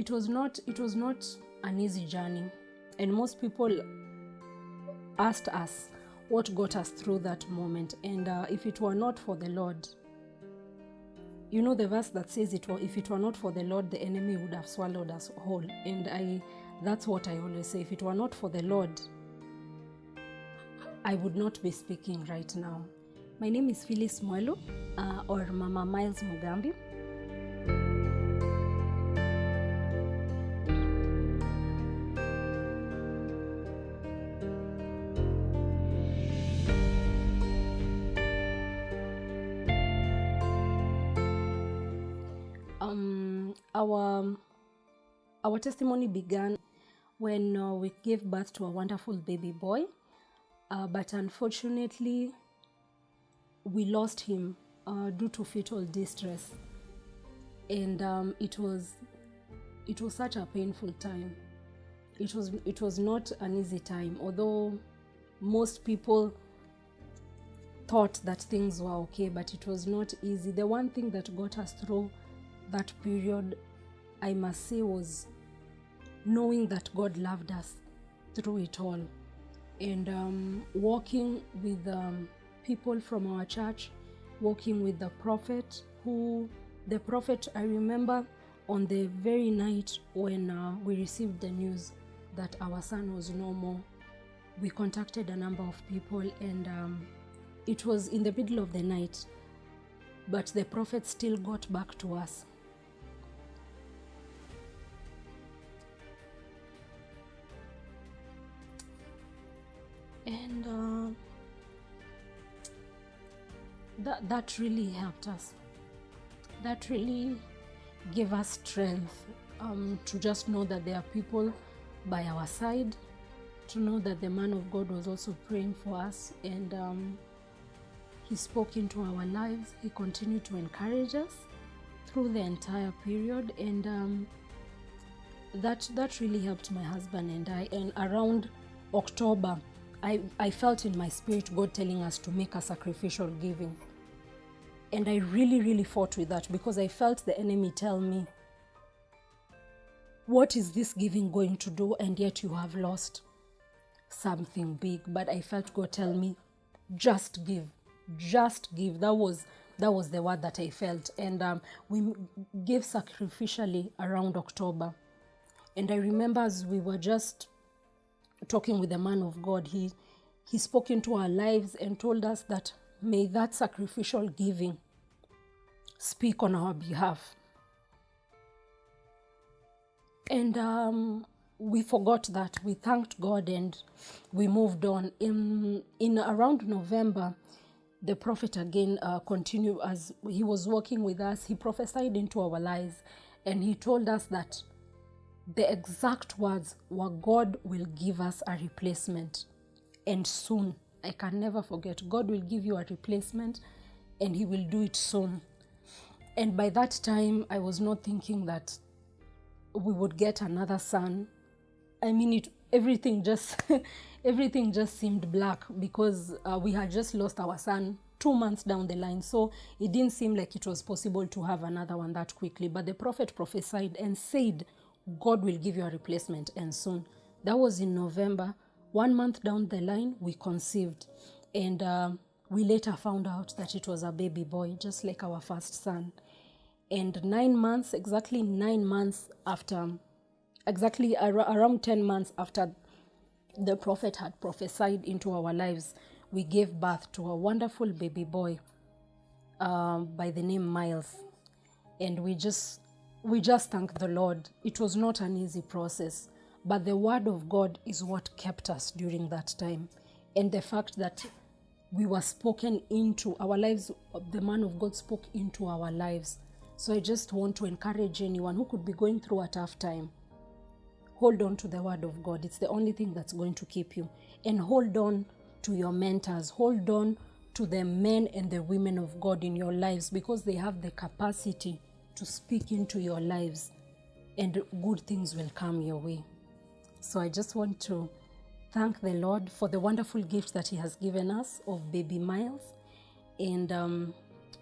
it was not an easy journey, and most people asked us what got us through that moment. And if it were not for the Lord, you know the verse that says if it were not for the Lord, the enemy would have swallowed us whole. And that's what I always say. If it were not for the Lord, I would not be speaking right now. My name is Phyllis Mwelu, or Mama Miles Mugambi. Our testimony began when we gave birth to a wonderful baby boy, but unfortunately we lost him due to fetal distress, and it was such a painful time. It was not an easy time, although most people thought that things were okay, but it was not easy. The one thing that got us through that period, I must say, was knowing that God loved us through it all, and walking with people from our church, walking with the prophet, I remember on the very night when we received the news that our son was no more, we contacted a number of people, and it was in the middle of the night, but the prophet still got back to us. And that really helped us. That really gave us strength to just know that there are people by our side, to know that the man of God was also praying for us, and he spoke into our lives. He continued to encourage us through the entire period, and that really helped my husband and I. And around October, I felt in my spirit God telling us to make a sacrificial giving. And I really fought with that, because I felt the enemy tell me, what is this giving going to do? And yet you have lost something big. But I felt God tell me, just give. That was the word that I felt. And we gave sacrificially around October. And I remember as we were just talking with the man of God, he spoke into our lives and told us that may that sacrificial giving speak on our behalf. And we forgot that. We thanked God and we moved on. In around November, the prophet again continued as he was working with us. He prophesied into our lives, and he told us that the exact words were, God will give us a replacement, and soon. I can never forget. God will give you a replacement, and he will do it soon. And by that time, I was not thinking that we would get another son. I mean, everything just seemed black, because we had just lost our son 2 months down the line. So it didn't seem like it was possible to have another one that quickly. But the prophet prophesied and said, God will give you a replacement, and soon. That was in November. 1 month down the line, we conceived, and we later found out that it was a baby boy, just like our first son. And exactly 9 months after, around 10 months after the prophet had prophesied into our lives, we gave birth to a wonderful baby boy by the name Miles. And we just thank the Lord. It was not an easy process, but the word of God is what kept us during that time. And the fact that we were spoken into our lives, the man of God spoke into our lives. So I just want to encourage anyone who could be going through a tough time. Hold on to the word of God. It's the only thing that's going to keep you. And hold on to your mentors. Hold on to the men and the women of God in your lives, because they have the capacity to speak into your lives, and good things will come your way. So I just want to thank the Lord for the wonderful gift that he has given us of baby Miles. And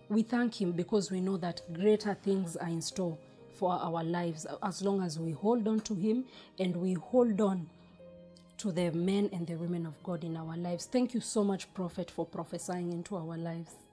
we thank him because we know that greater things are in store for our lives, as long as we hold on to him and we hold on to the men and the women of God in our lives. Thank you so much, Prophet, for prophesying into our lives.